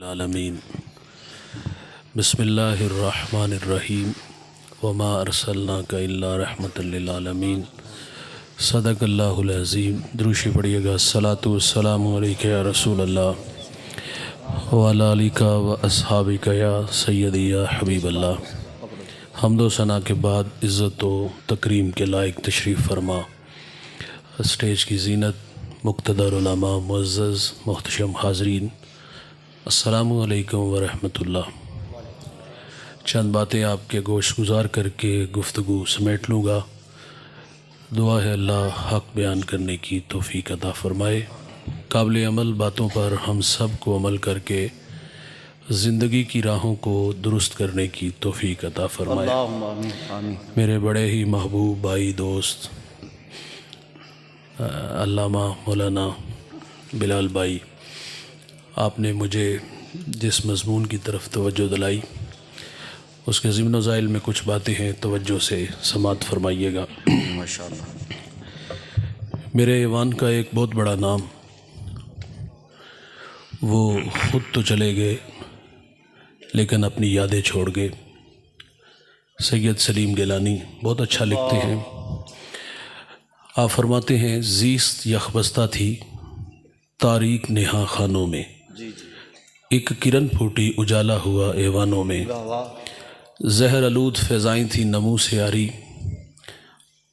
العالمین بسم اللہ الرحمن الرحیم وما ارسلناک الا رحمۃ للعالمین صدق اللہ العظیم۔ دروشی پڑھیے گا۔ الصلاۃ والسلام علیک یا رسول اللہ وعلی آلک و اصحابک یا سیدی یا حبیب اللہ۔ حمد و ثنا کے بعد عزت و تکریم کے لائق تشریف فرما اسٹیج کی زینت، مقتدر علماء، معزز محتشم حاضرین، السلام علیکم ورحمۃ اللہ۔ چند باتیں آپ کے گوش گزار کر کے گفتگو سمیٹ لوں گا۔ دعا ہے اللہ حق بیان کرنے کی توفیق عطا فرمائے۔ قابل عمل باتوں پر ہم سب کو عمل کر کے زندگی کی راہوں کو درست کرنے کی توفیق عطا فرمائے۔ اللہم آمین آمین۔ میرے بڑے ہی محبوب بھائی دوست علامہ مولانا بلال بھائی، آپ نے مجھے جس مضمون کی طرف توجہ دلائی اس کے ضمن و ذائل میں کچھ باتیں ہیں، توجہ سے سماعت فرمائیے گا۔ ماشاءاللہ۔ میرے ایوان کا ایک بہت بڑا نام، وہ خود تو چلے گئے لیکن اپنی یادیں چھوڑ گئے، سید سلیم گیلانی بہت اچھا لکھتے ہیں۔ آپ فرماتے ہیں زیست یخبستہ تھی تاریک نہا خانوں میں، ایک کرن پھوٹی اجالا ہوا ایوانوں میں، زہر آلود فضائیں تھی نمو سے آری،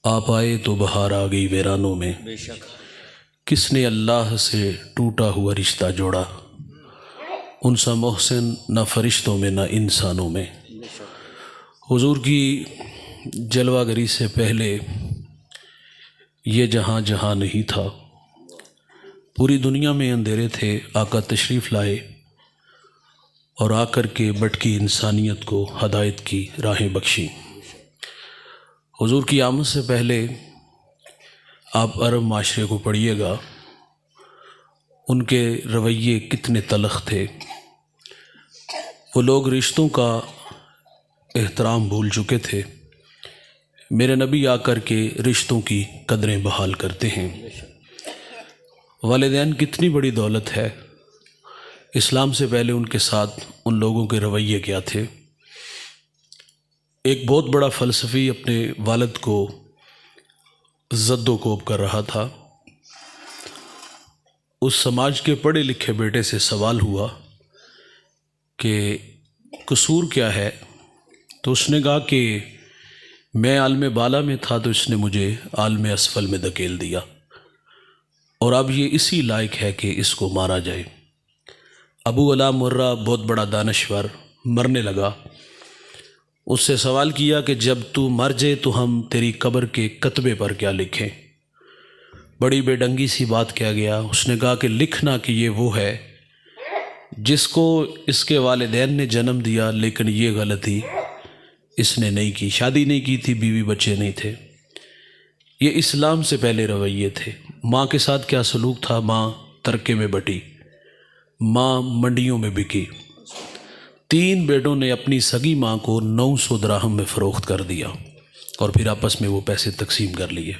آپ آئے تو بہار آ گئی ویرانوں میں۔ بے شک کس نے اللہ سے ٹوٹا ہوا رشتہ جوڑا، ان سا محسن نہ فرشتوں میں نہ انسانوں میں۔ حضور کی جلوہ گری سے پہلے یہ جہاں جہاں نہیں تھا، پوری دنیا میں اندھیرے تھے، آقا تشریف لائے اور آ کر کے بٹکی انسانیت کو ہدایت کی راہیں بخشی۔ حضور کی آمد سے پہلے آپ عرب معاشرے کو پڑھیے گا، ان کے رویے کتنے تلخ تھے۔ وہ لوگ رشتوں کا احترام بھول چکے تھے، میرے نبی آ کر کے رشتوں کی قدریں بحال کرتے ہیں۔ والدین کتنی بڑی دولت ہے، اسلام سے پہلے ان کے ساتھ ان لوگوں کے رویے کیا تھے۔ ایک بہت بڑا فلسفی اپنے والد کو زد و کوب کر رہا تھا، اس سماج کے پڑھے لکھے بیٹے سے سوال ہوا کہ قصور کیا ہے، تو اس نے کہا کہ میں عالم بالا میں تھا تو اس نے مجھے عالم اسفل میں دھکیل دیا، اور اب یہ اسی لائق ہے کہ اس کو مارا جائے۔ ابو علا مرہ بہت بڑا دانشور مرنے لگا، اس سے سوال کیا کہ جب تو مر جائے تو ہم تیری قبر کے کتبے پر کیا لکھیں؟ بڑی بے ڈنگی سی بات کیا گیا۔ اس نے کہا کہ لکھنا کہ یہ وہ ہے جس کو اس کے والدین نے جنم دیا، لیکن یہ غلطی اس نے نہیں کی، شادی نہیں کی تھی، بیوی بچے نہیں تھے۔ یہ اسلام سے پہلے رویے تھے۔ ماں کے ساتھ کیا سلوک تھا؟ ماں ترکے میں بٹی، ماں منڈیوں میں بکی، 3 بیٹوں نے اپنی سگی ماں کو 900 دراہم میں فروخت کر دیا اور پھر آپس میں وہ پیسے تقسیم کر لیے۔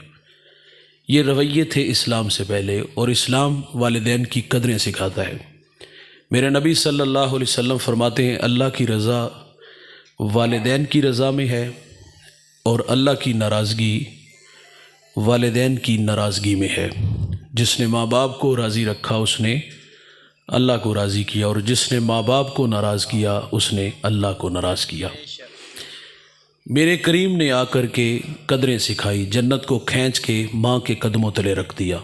یہ رویے تھے اسلام سے پہلے، اور اسلام والدین کی قدریں سکھاتا ہے۔ میرے نبی صلی اللہ علیہ وسلم فرماتے ہیں اللہ کی رضا والدین کی رضا میں ہے، اور اللہ کی ناراضگی والدین کی ناراضگی میں ہے۔ جس نے ماں باپ کو راضی رکھا اس نے اللہ کو راضی کیا، اور جس نے ماں باپ کو ناراض کیا اس نے اللہ کو ناراض کیا۔ میرے کریم نے آ کر کے قدریں سکھائی، جنت کو کھینچ کے ماں کے قدموں تلے رکھ دیا۔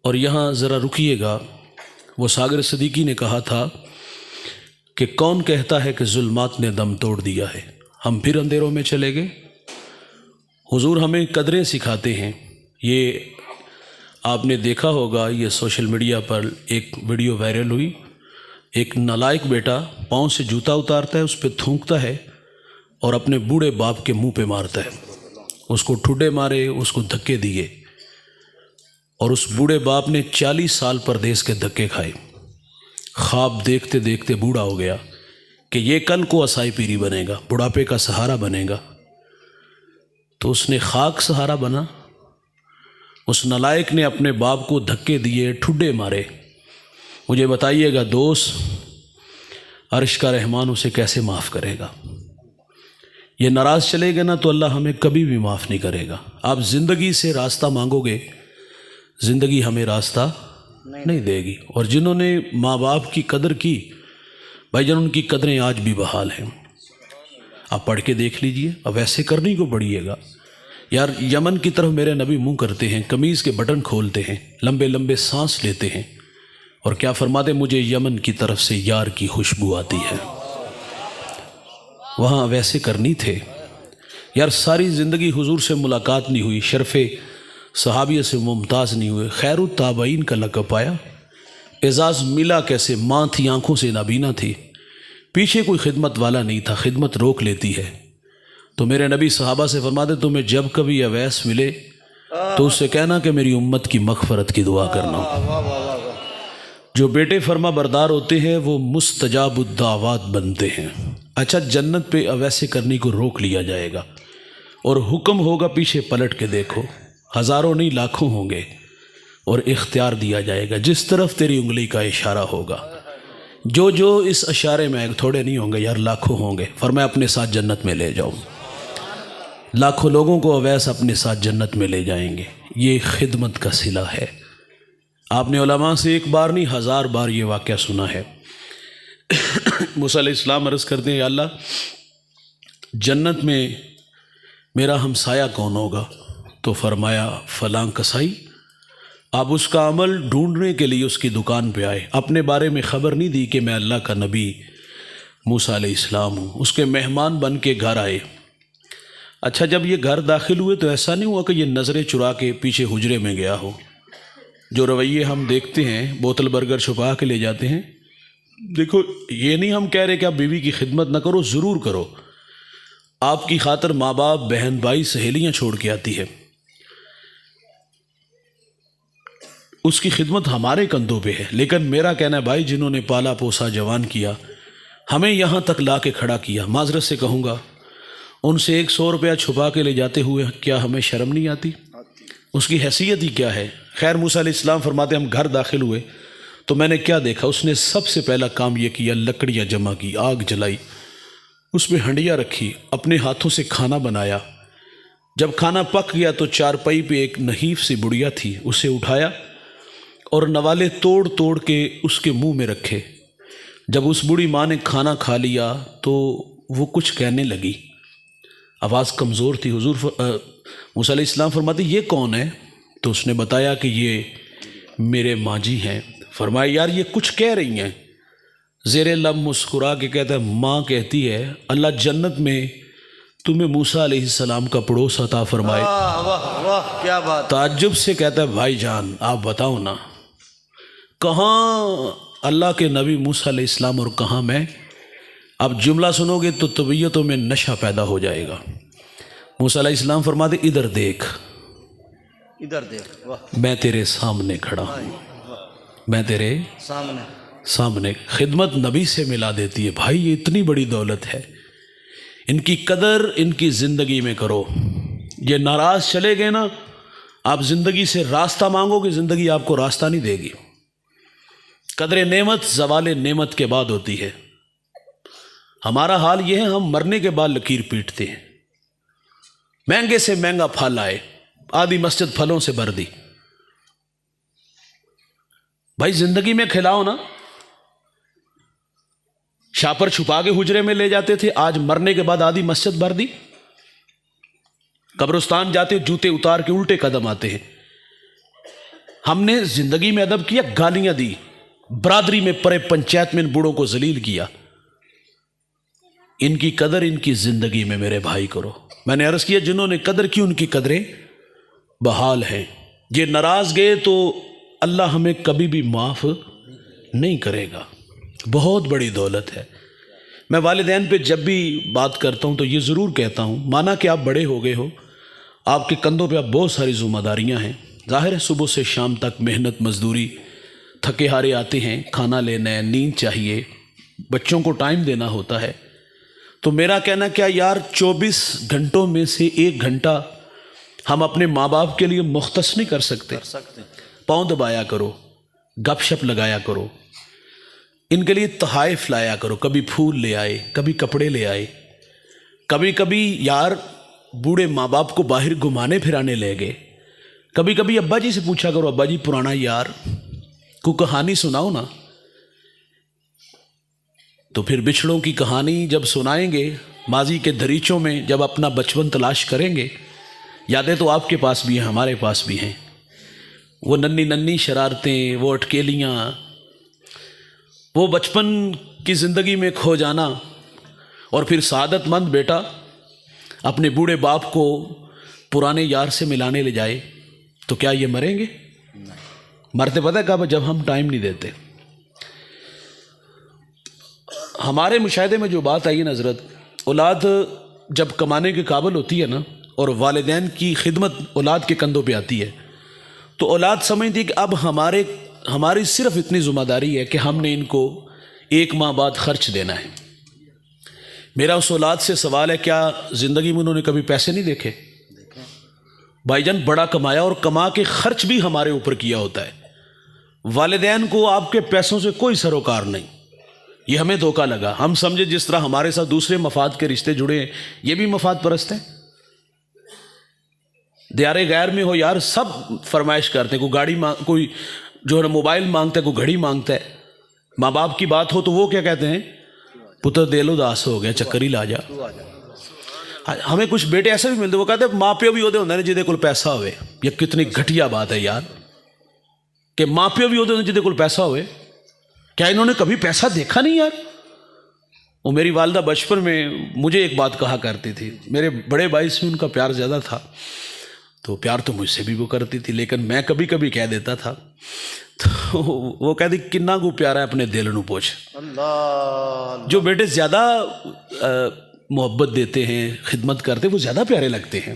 اور یہاں ذرا رکیے گا، وہ ساگر صدیقی نے کہا تھا کہ کون کہتا ہے کہ ظلمات نے دم توڑ دیا ہے، ہم پھر اندھیروں میں چلے گئے۔ حضور ہمیں قدریں سکھاتے ہیں۔ یہ آپ نے دیکھا ہوگا، یہ سوشل میڈیا پر ایک ویڈیو وائرل ہوئی، ایک نالائق بیٹا پاؤں سے جوتا اتارتا ہے، اس پہ تھونکتا ہے اور اپنے بوڑھے باپ کے منہ پہ مارتا ہے۔ اس کو ٹھڈے مارے، اس کو دھکے دیے، اور اس بوڑھے باپ نے 40 سال پردیس کے دھکے کھائے۔ خواب دیکھتے دیکھتے بوڑھا ہو گیا کہ یہ کل کو اسائی پیری بنے گا، بڑھاپے کا سہارا بنے گا، تو اس نے خاک سہارا بنا۔ اس نالائق نے اپنے باپ کو دھکے دیے، ٹھڈے مارے، مجھے بتائیے گا دوست، عرش کا رحمان اسے کیسے معاف کرے گا؟ یہ ناراض چلے گا نا تو اللہ ہمیں کبھی بھی معاف نہیں کرے گا۔ آپ زندگی سے راستہ مانگو گے، زندگی ہمیں راستہ نہیں دے گی۔ اور جنہوں نے ماں باپ کی قدر کی بھائی جان، ان کی قدریں آج بھی بحال ہیں۔ آپ پڑھ کے دیکھ لیجئے، اب ایسے کرنے کو پڑھیے گا۔ یار یمن کی طرف میرے نبی منہ کرتے ہیں، قمیض کے بٹن کھولتے ہیں، لمبے لمبے سانس لیتے ہیں، اور کیا فرماتے؟ مجھے یمن کی طرف سے یار کی خوشبو آتی ہے۔ وہاں ویسے کرنی تھے یار۔ ساری زندگی حضور سے ملاقات نہیں ہوئی، شرف صحابیہ سے ممتاز نہیں ہوئے، خیر التابعین کا لقب پایا، اعزاز ملا کیسے؟ ماں تھی، آنکھوں سے نابینا تھی، پیچھے کوئی خدمت والا نہیں تھا، خدمت روک لیتی ہے۔ تو میرے نبی صحابہ سے فرماتے تمہیں جب کبھی اویس ملے تو اس سے کہنا کہ میری امت کی مغفرت کی دعا کرنا۔ جو بیٹے فرما بردار ہوتے ہیں وہ مستجاب الدعوات بنتے ہیں۔ اچھا، جنت پہ اویسے کرنے کو روک لیا جائے گا اور حکم ہوگا پیچھے پلٹ کے دیکھو، ہزاروں نہیں لاکھوں ہوں گے، اور اختیار دیا جائے گا جس طرف تیری انگلی کا اشارہ ہوگا۔ جو اس اشارے میں تھوڑے نہیں ہوں گے یار، لاکھوں ہوں گے، فرمایا اپنے ساتھ جنت میں لے جاؤ۔ لاکھوں لوگوں کو اویس اپنے ساتھ جنت میں لے جائیں گے۔ یہ خدمت کا صلہ ہے۔ آپ نے علماء سے ایک بار نہیں 1000 بار یہ واقعہ سنا ہے۔ موسیٰ علیہ السلام عرض کرتے ہیں یا اللہ جنت میں میرا ہمسایہ کون ہوگا؟ تو فرمایا فلاں کسائی۔ آپ اس کا عمل ڈھونڈنے کے لیے اس کی دکان پہ آئے، اپنے بارے میں خبر نہیں دی کہ میں اللہ کا نبی موسیٰ علیہ السلام ہوں، اس کے مہمان بن کے گھر آئے۔ اچھا، جب یہ گھر داخل ہوئے تو ایسا نہیں ہوا کہ یہ نظریں چرا کے پیچھے حجرے میں گیا ہو۔ جو رویے ہم دیکھتے ہیں، بوتل برگر چھپا کے لے جاتے ہیں۔ دیکھو، یہ نہیں ہم کہہ رہے کہ آپ بیوی کی خدمت نہ کرو، ضرور کرو۔ آپ کی خاطر ماں باپ، بہن بھائی، سہیلیاں چھوڑ کے آتی ہے، اس کی خدمت ہمارے کندھوں پہ ہے۔ لیکن میرا کہنا ہے بھائی، جنہوں نے پالا پوسا، جوان کیا، ہمیں یہاں تک لا کے کھڑا کیا، معذرت سے کہوں گا ان سے 100 روپیہ چھپا کے لے جاتے ہوئے کیا ہمیں شرم نہیں آتی؟ اس کی حیثیت ہی کیا ہے؟ خیر موسیٰ علیہ السلام فرماتے ہم گھر داخل ہوئے تو میں نے کیا دیکھا؟ اس نے سب سے پہلا کام یہ کیا، لکڑیاں جمع کی، آگ جلائی، اس میں ہنڈیاں رکھی، اپنے ہاتھوں سے کھانا بنایا۔ جب کھانا پک گیا تو چارپائی پہ ایک نحیف سی بڑیا تھی، اسے اٹھایا اور نوالے توڑ توڑ کے اس کے منہ میں رکھے۔ جب اس بوڑھی ماں نے کھانا کھا لیا تو وہ کچھ کہنے لگی، آواز کمزور تھی۔ حضور موسیٰ علیہ السلام فرماتے یہ کون ہے؟ تو اس نے بتایا کہ یہ میرے ماں جی ہیں۔ فرمایا یار یہ کچھ کہہ رہی ہیں۔ زیر لب مسکرا کے کہتا ہے ماں کہتی ہے اللہ جنت میں تمہیں موسیٰ علیہ السلام کا پڑوس عطا فرمائے۔ واہ واہ کیا بات! تعجب سے کہتا ہے بھائی جان آپ بتاؤ نا، کہاں اللہ کے نبی موسیٰ علیہ السلام اور کہاں میں؟ اب جملہ سنو گے تو طبیعتوں میں نشہ پیدا ہو جائے گا۔ موسیٰ علیہ السلام فرماتے ادھر دیکھ، ادھر دیکھ، واہ میں تیرے سامنے کھڑا ہوں، میں تیرے سامنے۔ خدمت نبی سے ملا دیتی ہے بھائی، یہ اتنی بڑی دولت ہے، ان کی قدر ان کی زندگی میں کرو۔ یہ ناراض چلے گئے نا، آپ زندگی سے راستہ مانگو گے، زندگی آپ کو راستہ نہیں دے گی۔ قدر نعمت زوال نعمت کے بعد ہوتی ہے۔ ہمارا حال یہ ہے، ہم مرنے کے بعد لکیر پیٹتے ہیں۔ مہنگے سے مہنگا پھل آئے، آدھی مسجد پھلوں سے بھر دی۔ بھائی زندگی میں کھلاؤ نا، شاپر چھپا کے حجرے میں لے جاتے تھے، آج مرنے کے بعد آدھی مسجد بھر دی۔ قبرستان جاتے جوتے اتار کے الٹے قدم آتے ہیں۔ ہم نے زندگی میں ادب کیا، گالیاں دی، برادری میں پرے، پنچایت میں ان بوڑھوں کو ذلیل کیا۔ ان کی قدر ان کی زندگی میں میرے بھائی کرو۔ میں نے عرض کیا جنہوں نے قدر کی ان کی قدریں بحال ہیں۔ یہ ناراض گئے تو اللہ ہمیں کبھی بھی معاف نہیں کرے گا۔ بہت بڑی دولت ہے۔ میں والدین پہ جب بھی بات کرتا ہوں تو یہ ضرور کہتا ہوں، مانا کہ آپ بڑے ہو گئے ہو، آپ کے کندھوں پہ اب بہت ساری ذمہ داریاں ہیں۔ ظاہر ہے صبح سے شام تک محنت مزدوری، تھکے ہارے آتے ہیں، کھانا لینا ہے، نیند چاہیے، بچوں کو ٹائم دینا ہوتا ہے۔ تو میرا کہنا کیا یار 24 گھنٹوں میں سے 1 گھنٹہ ہم اپنے ماں باپ کے لیے مختص نہیں کر سکتے؟ پاؤں دبایا کرو، گپ شپ لگایا کرو، ان کے لیے تحائف لایا کرو، کبھی پھول لے آئے، کبھی کپڑے لے آئے، کبھی کبھی یار بوڑھے ماں باپ کو باہر گھمانے پھرانے لے گئے، کبھی کبھی ابا جی سے پوچھا کرو ابا جی پرانا یار کو کہانی سناؤ نا۔ تو پھر بچھڑوں کی کہانی جب سنائیں گے، ماضی کے دریچوں میں جب اپنا بچپن تلاش کریں گے، یادیں تو آپ کے پاس بھی ہیں، ہمارے پاس بھی ہیں، وہ ننھی ننھی شرارتیں، وہ اٹکیلیاں، وہ بچپن کی زندگی میں کھو جانا، اور پھر سعادت مند بیٹا اپنے بوڑھے باپ کو پرانے یار سے ملانے لے جائے، تو کیا یہ مریں گے؟ مرتے پتہ ہے کب؟ جب ہم ٹائم نہیں دیتے۔ ہمارے مشاہدے میں جو بات آئی ہے نا حضرت، اولاد جب کمانے کے قابل ہوتی ہے نا، اور والدین کی خدمت اولاد کے کندھوں پہ آتی ہے، تو اولاد سمجھتی ہے کہ اب ہماری صرف اتنی ذمہ داری ہے کہ ہم نے ان کو 1 ماہ بعد خرچ دینا ہے۔ میرا اس اولاد سے سوال ہے، کیا زندگی میں انہوں نے کبھی پیسے نہیں دیکھے؟ بھائی جان بڑا کمایا اور کما کے خرچ بھی ہمارے اوپر کیا ہوتا ہے۔ والدین کو آپ کے پیسوں سے کوئی سروکار نہیں، یہ ہمیں دھوکہ لگا، ہم سمجھے جس طرح ہمارے ساتھ دوسرے مفاد کے رشتے جڑے ہیں یہ بھی مفاد پرست ہیں۔ دیار غیر میں ہو یار، سب فرمائش کرتے ہیں، کوئی گاڑی کوئی جو ہے موبائل مانگتا ہے، کوئی گھڑی مانگتا ہے، ماں باپ کی بات ہو تو وہ کیا کہتے ہیں؟ پتر دل اداس ہو گیا، چکر ہی لا جا۔ ہمیں کچھ بیٹے ایسے بھی ملتے، وہ کہتے ہیں ماں پیو بھی ہوتے ہیں جہدے کول پیسہ ہوئے۔ یہ کتنی گھٹیا بات ہے یار کہ ماں پیو بھی ہوتے ہیں جہدے کول پیسہ ہوئے۔ کیا انہوں نے کبھی پیسہ دیکھا نہیں یار؟ وہ میری والدہ بچپن میں مجھے ایک بات کہا کرتی تھی، میرے بڑے بھائی سے ان کا پیار زیادہ تھا، تو پیار تو مجھ سے بھی وہ کرتی تھی، لیکن میں کبھی کبھی کہہ دیتا تھا، تو وہ کہتی کننا کو پیارا ہے اپنے دل نو پوچھ۔ اللہ جو بیٹے زیادہ محبت دیتے ہیں، خدمت کرتے، وہ زیادہ پیارے لگتے ہیں۔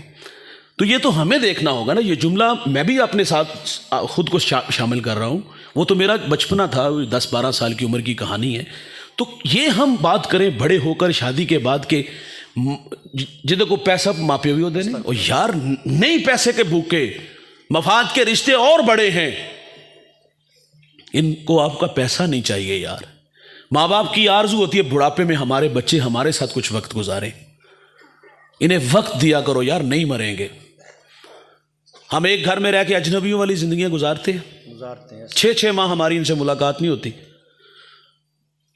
تو یہ تو ہمیں دیکھنا ہوگا نا، یہ جملہ میں بھی اپنے ساتھ خود کو شامل کر رہا ہوں، وہ تو میرا بچپنا تھا، 10-12 سال کی عمر کی کہانی ہے۔ تو یہ ہم بات کریں بڑے ہو کر شادی کے بعد کہ جدے کو پیسہ ماں پیو بھی ہوتے نہیں، اور یار نہیں پیسے کے بھوکے، مفاد کے رشتے اور بڑے ہیں، ان کو آپ کا پیسہ نہیں چاہیے یار۔ ماں باپ کی آرزو ہوتی ہے بڑھاپے میں ہمارے بچے ہمارے ساتھ کچھ وقت گزاریں، انہیں وقت دیا کرو یار، نہیں مریں گے۔ ہم ایک گھر میں رہ کے اجنبیوں والی زندگیاں گزارتے ہیں، 6 ماہ ہماری ان سے ملاقات نہیں ہوتی،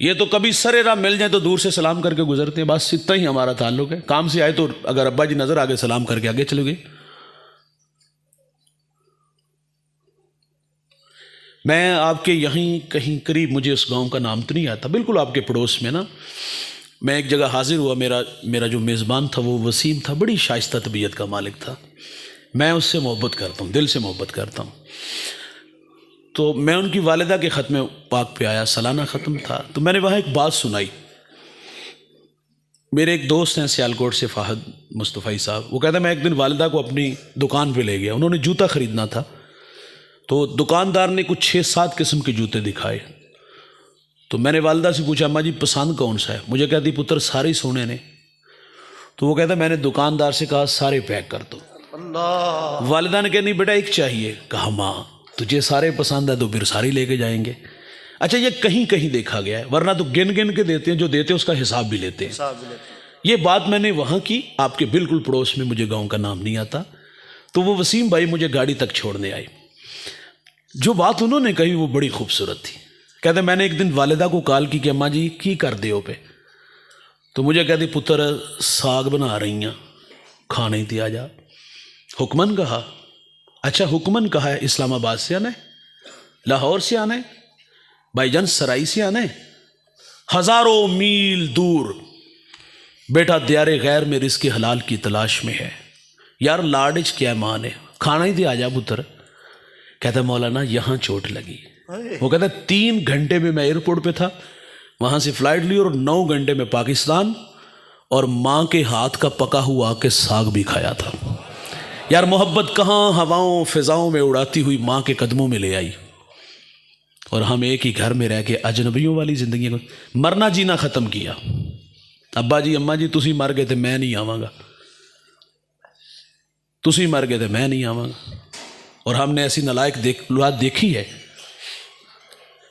یہ تو کبھی سرے راہ مل جائیں تو دور سے سلام کر کے گزرتے ہیں، بس اتنا ہی ہمارا تعلق ہے۔ کام سے آئے تو اگر ابا جی نظر آگے سلام کر کے آگے چلے گئے۔ میں آپ کے یہیں کہیں قریب، مجھے اس گاؤں کا نام تو نہیں آتا، بالکل آپ کے پڑوس میں نا، میں ایک جگہ حاضر ہوا، میرا جو میزبان تھا وہ وسیم تھا، بڑی شائستہ طبیعت کا مالک تھا، میں اس سے محبت کرتا ہوں، دل سے محبت کرتا ہوں۔ تو میں ان کی والدہ کے ختم پاک پہ آیا، سالانہ ختم تھا، تو میں نے وہاں ایک بات سنائی۔ میرے ایک دوست ہیں سیالکوٹ سے، فہد مصطفی صاحب، وہ کہتا ہے میں ایک دن والدہ کو اپنی دکان پہ لے گیا، انہوں نے جوتا خریدنا تھا، تو دکاندار نے کچھ 6-7 قسم کے جوتے دکھائے، تو میں نے والدہ سے پوچھا اماں جی پسند کون سا ہے؟ مجھے کہتی پتر سارے سونے نے۔ تو وہ کہتا میں نے دکاندار سے کہا سارے پیک کر دو۔ اللہ والدہ نے کہا نہیں بیٹا ایک چاہیے۔ کہا ماں تجھے سارے پسند ہے تو پھر سارے لے کے جائیں گے۔ اچھا یہ کہیں کہیں دیکھا گیا ہے، ورنہ تو گن گن کے دیتے ہیں، جو دیتے ہیں اس کا حساب بھی لیتے ہیں۔ حساب بھی لیتے ہیں۔ یہ بات میں نے وہاں کی، آپ کے بالکل پڑوس میں، مجھے گاؤں کا نام نہیں آتا، تو وہ وسیم بھائی مجھے گاڑی تک چھوڑنے آئے۔ جو بات انہوں نے کہی وہ بڑی خوبصورت تھی۔ کہتے میں نے ایک دن والدہ کو کال کی کہ اماں جی کی کر دیو پہ، تو مجھے کہتی پتر ساگ بنا رہی ہیں، کھانے تی آ جا۔ حکمن کہا، اچھا حکمن کہا ہے اسلام آباد سے آنا ہے، لاہور سے آنا ہے، بھائی جان سرائی سے آنا ہے، ہزاروں میل دور بیٹا دیار غیر میں رزق حلال کی تلاش میں ہے، یار لاڈج کیا ماں نے، کھانا ہی تی آ جا پتر۔ کہتا مولانا یہاں چوٹ لگی۔ وہ کہتا 3 گھنٹے میں ایئرپورٹ پہ تھا، وہاں سے فلائٹ لی اور 9 گھنٹے میں پاکستان، اور ماں کے ہاتھ کا پکا ہوا کے ساگ بھی کھایا تھا۔ یار محبت کہاں ہواؤں فضاؤں میں اڑاتی ہوئی ماں کے قدموں میں لے آئی، اور ہم ایک ہی گھر میں رہ کے اجنبیوں والی زندگی کو مرنا جینا ختم کیا۔ ابا جی اماں جی تسی مر گئے تھے میں نہیں آواں گا، تسی مر گئے تھے میں نہیں آواں گا۔ اور ہم نے ایسی نالائق دیکھی ہے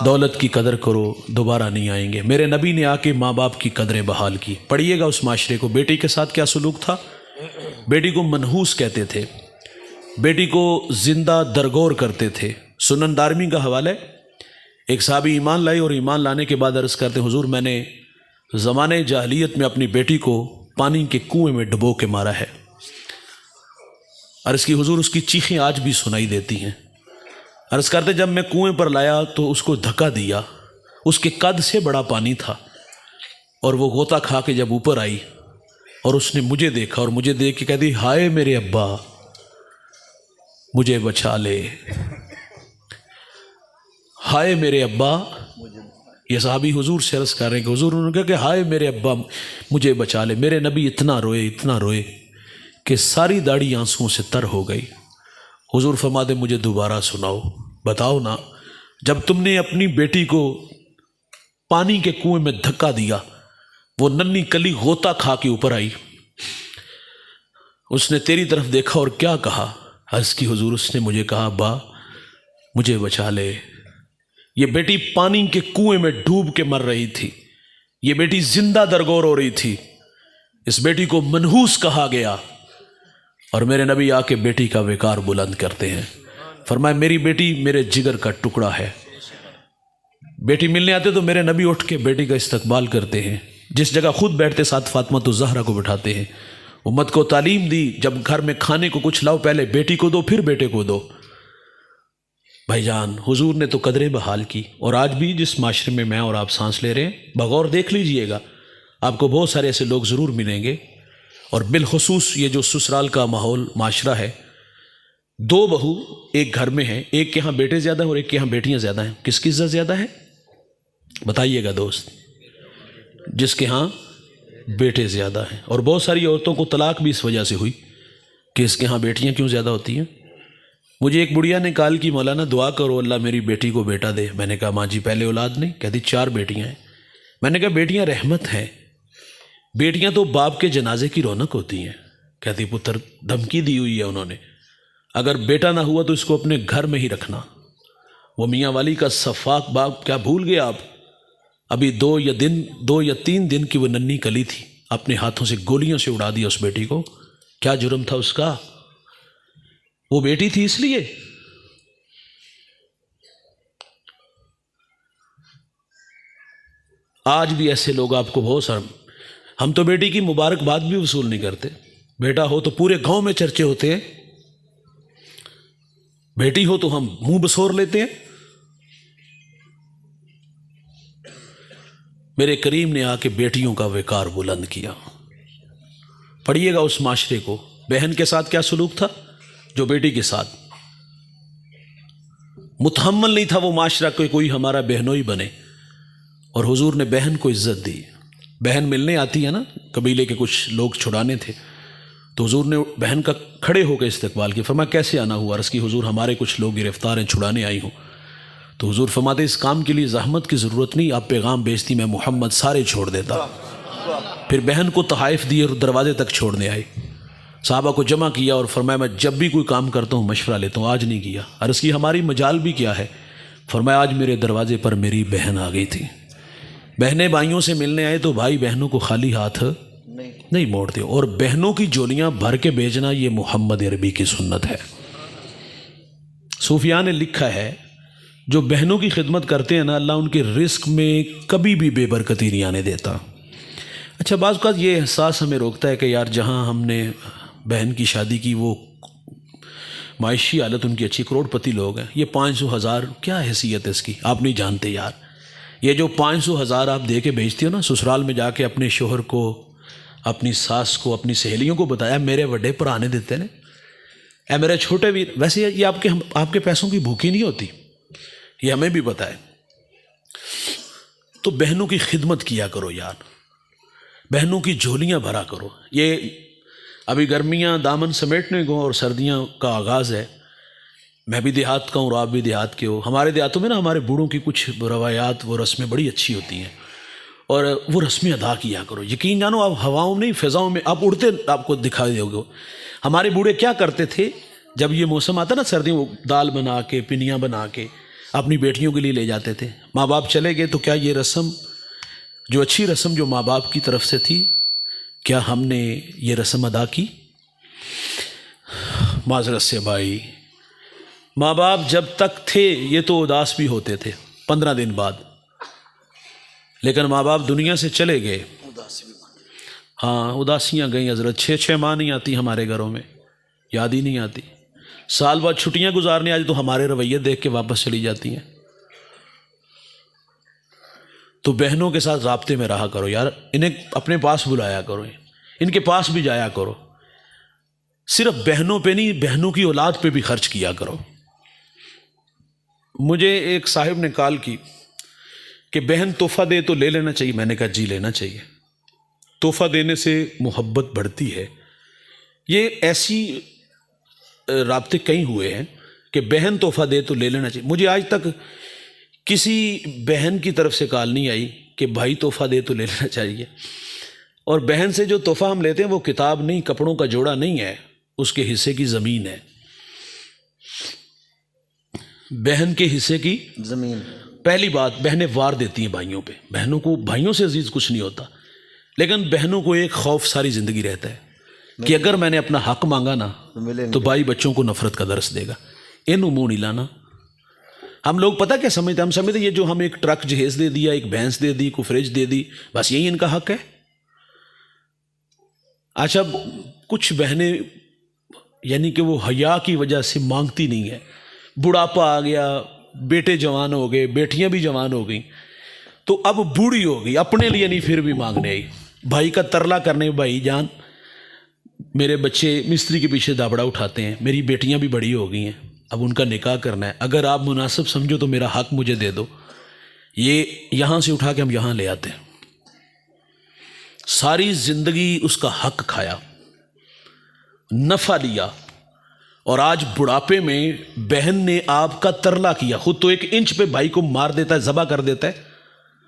دولت کی قدر کرو، دوبارہ نہیں آئیں گے۔ میرے نبی نے آ کے ماں باپ کی قدریں بحال کی۔ پڑھیے گا اس معاشرے کو، بیٹی کے ساتھ کیا سلوک تھا۔ بیٹی کو منحوس کہتے تھے، بیٹی کو زندہ درگور کرتے تھے۔ سنن دارمی کا حوالہ ہے، ایک صحابی ایمان لائے اور ایمان لانے کے بعد عرض کرتے حضور میں نے زمانے جاہلیت میں اپنی بیٹی کو پانی کے کنویں میں ڈبو کے مارا ہے۔ عرض کی حضور اس کی چیخیں آج بھی سنائی دیتی ہیں۔ عرض کرتے جب میں کنویں پر لایا تو اس کو دھکا دیا، اس کے قد سے بڑا پانی تھا، اور وہ غوطہ کھا کے جب اوپر آئی اور اس نے مجھے دیکھا اور مجھے دیکھ کے کہتی ہائے میرے ابا مجھے بچا لے، ہائے میرے ابا۔ یہ صحابی حضور سے عرض کر رہے ہیں کہ حضور انہوں نے کہا کہ ہائے میرے ابا مجھے بچا لے۔ میرے نبی اتنا روئے کہ ساری داڑھی آنسوؤں سے تر ہو گئی۔ حضور فرماتے مجھے دوبارہ سناؤ، بتاؤ نا، جب تم نے اپنی بیٹی کو پانی کے کنویں میں دھکا دیا، وہ ننھی کلی غوطہ کھا کے اوپر آئی، اس نے تیری طرف دیکھا اور کیا کہا؟ عرض کی حضور اس نے مجھے کہا ابا مجھے بچا لے۔ یہ بیٹی پانی کے کنویں میں ڈوب کے مر رہی تھی، یہ بیٹی زندہ درگور ہو رہی تھی، اس بیٹی کو منحوس کہا گیا، اور میرے نبی آ کے بیٹی کا وقار بلند کرتے ہیں۔ فرمایا میری بیٹی میرے جگر کا ٹکڑا ہے۔ بیٹی ملنے آتے تو میرے نبی اٹھ کے بیٹی کا استقبال کرتے ہیں، جس جگہ خود بیٹھتے ساتھ فاطمہ الزہرا کو بٹھاتے ہیں۔ امت کو تعلیم دی جب گھر میں کھانے کو کچھ لاؤ پہلے بیٹی کو دو پھر بیٹے کو دو۔ بھائی جان حضور نے تو قدریں بحال کی، اور آج بھی جس معاشرے میں اور آپ سانس لے رہے ہیں بغور دیکھ لیجئے گا، آپ کو بہت سارے ایسے لوگ ضرور ملیں گے، اور بالخصوص یہ جو سسرال کا ماحول معاشرہ ہے، دو بہو ایک گھر میں ہیں، ایک کے ہاں بیٹے زیادہ ہیں اور ایک کے ہاں بیٹیاں زیادہ ہیں، کس کی عزت زیادہ ہے بتائیے گا دوست؟ جس کے ہاں بیٹے زیادہ ہیں۔ اور بہت ساری عورتوں کو طلاق بھی اس وجہ سے ہوئی کہ اس کے ہاں بیٹیاں کیوں زیادہ ہوتی ہیں۔ مجھے ایک بڑھیا نے کال کی مولانا دعا کرو اللہ میری بیٹی کو بیٹا دے۔ میں نے کہا ماں جی پہلے اولاد نہیں؟ کہتی 4 بیٹیاں ہیں۔ میں نے کہا بیٹیاں رحمت ہیں، بیٹیاں تو باپ کے جنازے کی رونق ہوتی ہیں۔ کہتی پتر دھمکی دی ہوئی ہے انہوں نے، اگر بیٹا نہ ہوا تو اس کو اپنے گھر میں ہی رکھنا۔ وہ میاں والی کا صفاق باپ کیا بھول گئے آپ؟ ابھی 2 یا 3 دن کی وہ ننھی کلی تھی، اپنے ہاتھوں سے گولیوں سے اڑا دیا اس بیٹی کو۔ کیا جرم تھا اس کا؟ وہ بیٹی تھی اس لیے۔ آج بھی ایسے لوگ آپ کو بہت سارے، ہم تو بیٹی کی مبارکباد بھی وصول نہیں کرتے، بیٹا ہو تو پورے گاؤں میں چرچے ہوتے ہیں، بیٹی ہو تو ہم منہ بسور لیتے ہیں۔ میرے کریم نے آ کے بیٹیوں کا وقار بلند کیا۔ پڑھیے گا اس معاشرے کو، بہن کے ساتھ کیا سلوک تھا جو بیٹی کے ساتھ متحمل نہیں تھا وہ معاشرہ کہ کوئی ہمارا بہنوئی بنے، اور حضور نے بہن کو عزت دی۔ بہن ملنے آتی ہے نا، قبیلے کے کچھ لوگ چھڑانے تھے تو حضور نے بہن کا کھڑے ہو کے استقبال کیا۔ فرمایا کیسے آنا ہوا؟ عرض کی حضور ہمارے کچھ لوگ گرفتار ہیں، چھڑانے آئی ہوں۔ تو حضور فرماتے اس کام کے لیے زحمت کی ضرورت نہیں، آپ پیغام بھیجتی میں محمد سارے چھوڑ دیتا۔ پھر بہن کو تحائف دیے اور دروازے تک چھوڑنے آئی، صحابہ کو جمع کیا اور فرمایا میں جب بھی کوئی کام کرتا ہوں مشورہ لیتا ہوں، آج نہیں کیا۔ عرض کی ہماری مجال بھی کیا ہے؟ فرمایا آج میرے دروازے پر میری بہن آ گئی تھی۔ بہنیں بھائیوں سے ملنے آئے تو بھائی بہنوں کو خالی ہاتھ نہیں موڑتے، اور بہنوں کی جولیاں بھر کے بھیجنا یہ محمد عربی کی سنت ہے۔ صوفیاء نے لکھا ہے جو بہنوں کی خدمت کرتے ہیں نا، اللہ ان کے رزق میں کبھی بھی بے برکتی نہیں آنے دیتا۔ اچھا بعض اوقات یہ احساس ہمیں روکتا ہے کہ یار جہاں ہم نے بہن کی شادی کی وہ معاشی حالت ان کی اچھی، کروڑ پتی لوگ ہیں، یہ 500,000 کیا حیثیت ہے اس کی؟ آپ نہیں جانتے یار، یہ جو 500,000 آپ دے کے بھیجتے ہو نا، سسرال میں جا کے اپنے شوہر کو، اپنی ساس کو، اپنی سہیلیوں کو بتایا میرے بڑے پر آنے دیتے ہیں، اے میرے چھوٹے بھی، ویسے یہ آپ کے پیسوں کی بھوکی نہیں ہوتی، یہ ہمیں بھی پتہ ہے۔ تو بہنوں کی خدمت کیا کرو یار، بہنوں کی جھولیاں بھرا کرو۔ یہ ابھی گرمیاں دامن سمیٹنے کو اور سردیاں کا آغاز ہے، میں بھی دیہات کا ہوں اور آپ بھی دیہات کے ہو۔ ہمارے دیہاتوں میں نا ہمارے بوڑھوں کی کچھ روایات، وہ رسمیں بڑی اچھی ہوتی ہیں، اور وہ رسمیں ادا کیا کرو۔ یقین جانو آپ ہواؤں نہیں فضاؤں میں آپ اڑتے آپ کو دکھائی دو گے۔ ہمارے بوڑھے کیا کرتے تھے جب یہ موسم آتا نا سردیوں، وہ دال بنا کے، پنیاں بنا کے اپنی بیٹیوں کے لیے لے جاتے تھے. ماں باپ چلے گئے تو کیا یہ رسم جو اچھی رسم جو ماں باپ کی طرف سے تھی کیا ہم نے یہ رسم ادا کی؟ معذرت سے بھائی، ماں باپ جب تک تھے یہ تو اداس بھی ہوتے تھے 15 دن بعد، لیکن ماں باپ دنیا سے چلے گئے. ہاں اداسیاں گئیں حضرت. 6 ماہ نہیں آتی ہمارے گھروں میں، یاد ہی نہیں آتی. سال بعد چھٹیاں گزارنے آج تو ہمارے رویے دیکھ کے واپس چلی جاتی ہیں. تو بہنوں کے ساتھ رابطے میں رہا کرو یار، انہیں اپنے پاس بلایا کرو، ان کے پاس بھی جایا کرو. صرف بہنوں پہ نہیں، بہنوں کی اولاد پہ بھی خرچ کیا کرو. مجھے ایک صاحب نے کال کی کہ بہن تحفہ دے تو لے لینا چاہیے. میں نے کہا جی لینا چاہیے، تحفہ دینے سے محبت بڑھتی ہے. یہ ایسی رابطے کئی ہوئے ہیں کہ بہن تحفہ دے تو لے لینا چاہیے. مجھے آج تک کسی بہن کی طرف سے کال نہیں آئی کہ بھائی تحفہ دے تو لے لینا چاہیے. اور بہن سے جو تحفہ ہم لیتے ہیں وہ کتاب نہیں، کپڑوں کا جوڑا نہیں ہے، اس کے حصے کی زمین ہے. بہن کے حصے کی زمین. پہلی بات، بہنیں وار دیتی ہیں بھائیوں پہ. بہنوں کو بھائیوں سے عزیز کچھ نہیں ہوتا، لیکن بہنوں کو ایک خوف ساری زندگی رہتا ہے کہ اگر میں نے اپنا حق مانگا نا تو بھائی بچوں کو نفرت کا درس دے گا. منہ نہیں لانا. ہم لوگ پتہ کیا سمجھتے ہیں؟ ہم سمجھتے یہ جو ہم ایک ٹرک جہیز دے دیا، ایک بھینس دے دی، کوئی فریج دے دی، بس یہی ان کا حق ہے. اچھا کچھ بہنیں یعنی کہ وہ حیا کی وجہ سے مانگتی نہیں ہے. بڑھاپا آ گیا، بیٹے جوان ہو گئے، بیٹیاں بھی جوان ہو گئیں، تو اب بوڑھی ہو گئی، اپنے لیے نہیں پھر بھی مانگنے آئی. بھائی کا ترلا کرنے، بھائی جان میرے بچے مستری کے پیچھے دابڑا اٹھاتے ہیں، میری بیٹیاں بھی بڑی ہو گئی ہیں، اب ان کا نکاح کرنا ہے، اگر آپ مناسب سمجھو تو میرا حق مجھے دے دو. یہ یہاں سے اٹھا کے ہم یہاں لے آتے ہیں. ساری زندگی اس کا حق کھایا، نفع لیا، اور آج بڑھاپے میں بہن نے آپ کا ترلا کیا. خود تو 1 انچ پہ بھائی کو مار دیتا ہے، ذبح کر دیتا ہے،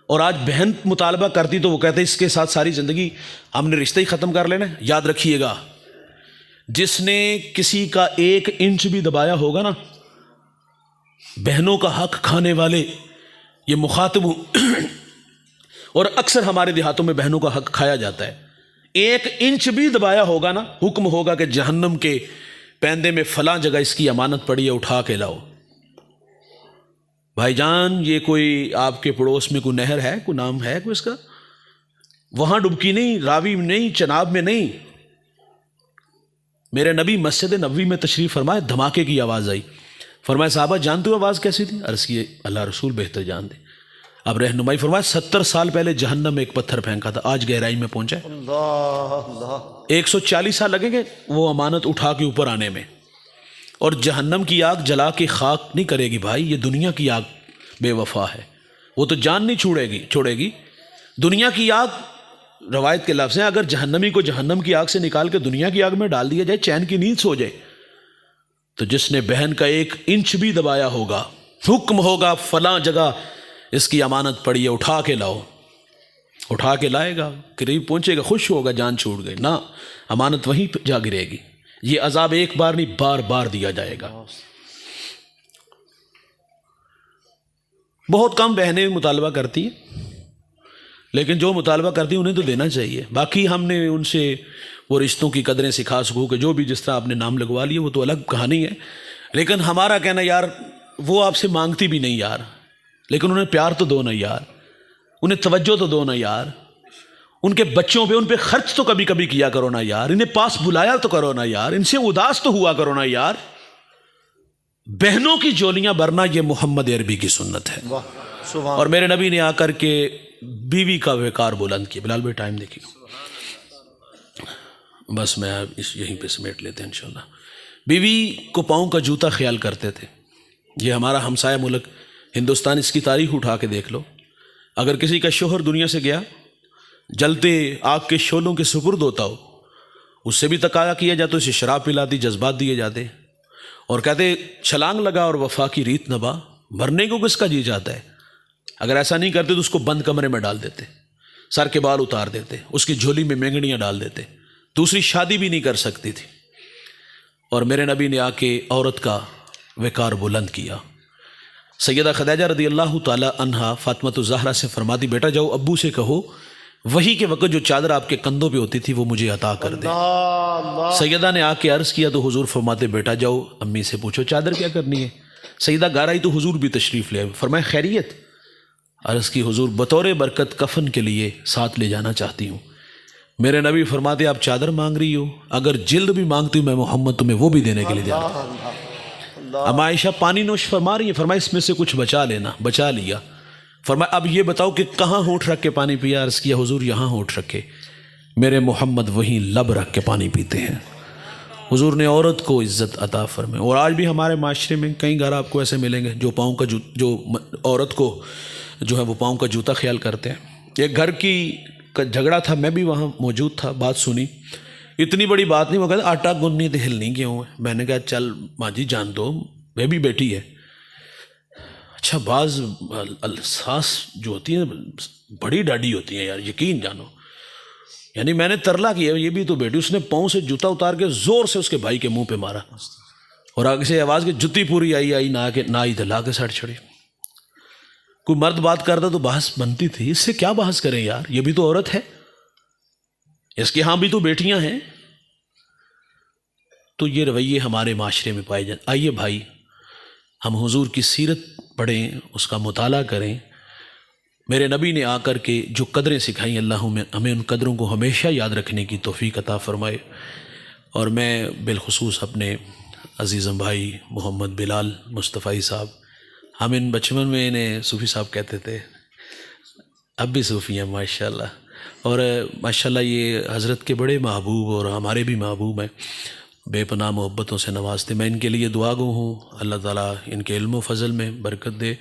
اور آج بہن مطالبہ کرتی تو وہ کہتے ہیں اس کے ساتھ ساری زندگی ہم نے رشتہ ہی ختم کر لینا ہے. یاد رکھیے گا، جس نے کسی کا 1 انچ بھی دبایا ہوگا نا، بہنوں کا حق کھانے والے یہ مخاطب ہوں. اور اکثر ہمارے دیہاتوں میں بہنوں کا حق کھایا جاتا ہے. 1 انچ بھی دبایا ہوگا نا، حکم ہوگا کہ جہنم کے پیندے میں فلاں جگہ اس کی امانت پڑی ہے، اٹھا کے لاؤ. بھائی جان یہ کوئی آپ کے پڑوس میں کوئی نہر ہے، کوئی نام ہے کوئی اس کا، وہاں ڈبکی نہیں، راوی میں نہیں، چناب میں نہیں. میرے نبی مسجد نبوی میں تشریف فرمائے، دھماکے کی آواز آئی. فرمایا صحابہ جانتے ہو آواز کیسی تھی؟ عرض کیے اللہ رسول بہتر جانتے. اب رہنمائی فرمایا 70 سال پہلے جہنم میں ایک پتھر پھینکا تھا، آج گہرائی میں پہنچا ہے. اللہ اللہ. 140 سال لگیں گے وہ امانت اٹھا کے اوپر آنے میں. اور جہنم کی آگ جلا کے خاک نہیں کرے گی بھائی، یہ دنیا کی آگ بے وفا ہے، وہ تو جان نہیں چھوڑے گی. دنیا کی آگ، روایت کے لفظ ہیں، اگر جہنمی کو جہنم کی آگ سے نکال کے دنیا کی آگ میں ڈال دیا جائے، چین کی نیند سو جائے. تو جس نے بہن کا 1 انچ بھی دبایا ہوگا، حکم ہوگا فلاں جگہ اس کی امانت پڑی ہے، اٹھا کے لاؤ. اٹھا کے لائے گا، قریب پہنچے گا، خوش ہوگا جان چھوٹ گئی، نہ امانت وہیں پہ جا گرے گی. یہ عذاب ایک بار نہیں بار بار دیا جائے گا. بہت کم بہنیں مطالبہ کرتی ہیں، لیکن جو مطالبہ کرتی ہیں انہیں تو دینا چاہیے. باقی ہم نے ان سے وہ رشتوں کی قدریں سکھا سکو کہ جو بھی جس طرح آپ نے نام لگوا لیے وہ تو الگ کہانی ہے. لیکن ہمارا کہنا یار وہ آپ سے مانگتی بھی نہیں یار، لیکن انہیں پیار تو دو نا یار، انہیں توجہ تو دو نا یار، ان کے بچوں پہ ان پہ خرچ تو کبھی کبھی کیا کرو نا یار، انہیں پاس بلایا تو کرو نا یار، ان سے اداس تو ہوا کرو نا یار. بہنوں کی جولیاں بھرنا یہ محمد عربی کی سنت ہے. واہ سبحان. اور میرے نبی نے آ کر کے بیوی کا وقار بلند کیا. بلال بھائی ٹائم دیکھیے، بس میں یہیں پہ سمیٹ لیتے ہیں انشاءاللہ. بیوی کو پاؤں کا جوتا خیال کرتے تھے. یہ ہمارا ہمسایہ ملک ہندوستان، اس کی تاریخ اٹھا کے دیکھ لو. اگر کسی کا شوہر دنیا سے گیا، جلتے آگ کے شعلوں کے سپرد ہوتا ہو، اس سے بھی تقاضا کیا جاتا، اسے شراب پلاتی، جذبات دیے جاتے، اور کہتے چھلانگ لگا اور وفا کی ریت نبا. مرنے کو کس کا جی جاتا ہے؟ اگر ایسا نہیں کرتے تو اس کو بند کمرے میں ڈال دیتے، سر کے بال اتار دیتے، اس کی جھولی میں مینگڑیاں ڈال دیتے، دوسری شادی بھی نہیں کر سکتی تھی. اور میرے نبی نے آ کے عورت کا وقار بلند کیا. سیدہ خدیجہ رضی اللہ تعالی عنہا فاطمہ الزہرا سے فرماتی بیٹا جاؤ ابو سے کہو وہی کے وقت جو چادر آپ کے کندھوں پہ ہوتی تھی وہ مجھے عطا کر دے۔ اللہ سیدہ نے آ کے عرض کیا تو حضور فرماتے بیٹا جاؤ امی سے پوچھو چادر کیا کرنی ہے۔ سیدہ گھر آئی تو حضور بھی تشریف لے آئے، فرمایا خیریت؟ عرض کی حضور بطور برکت کفن کے لیے ساتھ لے جانا چاہتی ہوں۔ میرے نبی فرماتے آپ چادر مانگ رہی ہو، اگر جلد بھی مانگتی ہوں میں محمد تمہیں وہ بھی دینے کے لیے جاتا ہوں۔ اللہ اب عائشہ پانی نوش فرما رہی ہیں، فرمایا اس میں سے کچھ بچا لینا، بچا لیا۔ فرمایا اب یہ بتاؤ کہ کہاں ہونٹ رکھ کے پانی پیا؟ عرض کیا حضور یہاں ہونٹ رکھے، میرے محمد وہیں لب رکھ کے پانی پیتے ہیں۔ حضور نے عورت کو عزت عطا فرمائے، اور آج بھی ہمارے معاشرے میں کئی گھر آپ کو ایسے ملیں گے جو پاؤں کا جو عورت کو جو ہے وہ پاؤں کا جوتا خیال کرتے ہیں۔ ایک گھر کی جھگڑا تھا، میں بھی وہاں موجود تھا، بات سنی، اتنی بڑی بات نہیں، وہ کہتے آٹا گننی تو ہل نہیں گیا ہوں۔ میں نے کہا چل ماں جی جان دو، میں بھی بیٹی ہے۔ اچھا بعض ساس جو ہوتی ہیں بڑی ڈاڈی ہوتی ہیں یار، یقین جانو، یعنی میں نے ترلا کیا یہ بھی تو بیٹی، اس نے پاؤں سے جوتا اتار کے زور سے اس کے بھائی کے منہ پہ مارا، اور آگے سے آواز کی جتی پوری آئی نہ آئی دلا کے سائڈ چھڑی۔ کوئی مرد بات کرتا تو بحث بنتی تھی، اس سے کیا بحث کریں یار، یہ بھی تو عورت ہے، اس کے ہاں بھی تو بیٹیاں ہیں۔ تو یہ رویے ہمارے معاشرے میں پائے جاتے۔ آئیے بھائی ہم حضور کی سیرت پڑھیں، اس کا مطالعہ کریں۔ میرے نبی نے آ کر کے جو قدریں سکھائیں، اللہ ہمیں ان قدروں کو ہمیشہ یاد رکھنے کی توفیق عطا فرمائے۔ اور میں بالخصوص اپنے عزیزم بھائی محمد بلال مصطفی صاحب، ہم ان بچپن میں انہیں صوفی صاحب کہتے تھے، اب بھی صوفی ہیں ماشاءاللہ، اور ماشاءاللہ یہ حضرت کے بڑے محبوب اور ہمارے بھی محبوب ہیں، بے پناہ محبتوں سے نوازتے۔ میں ان کے لیے دعا گو ہوں، اللہ تعالیٰ ان کے علم و فضل میں برکت دے،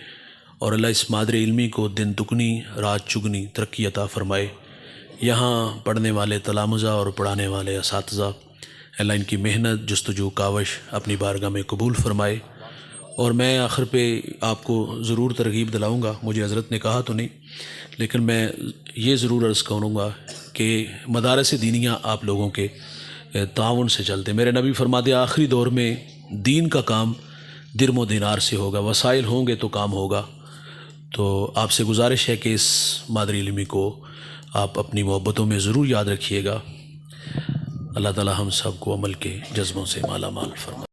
اور اللہ اس مادر علمی کو دن دگنی رات چگنی ترقی عطا فرمائے۔ یہاں پڑھنے والے تلامذہ اور پڑھانے والے اساتذہ، اللہ ان کی محنت جستجو کاوش اپنی بارگاہ میں قبول فرمائے۔ اور میں آخر پہ آپ کو ضرور ترغیب دلاؤں گا، مجھے حضرت نے کہا تو نہیں، لیکن میں یہ ضرور عرض کروں گا کہ مدارس دینیہ آپ لوگوں کے تعاون سے چلتے۔ میرے نبی فرماتے آخری دور میں دین کا کام درم و دینار سے ہوگا، وسائل ہوں گے تو کام ہوگا۔ تو آپ سے گزارش ہے کہ اس مادری علمی کو آپ اپنی محبتوں میں ضرور یاد رکھیے گا۔ اللہ تعالی ہم سب کو عمل کے جذبوں سے مالا مال فرمائے۔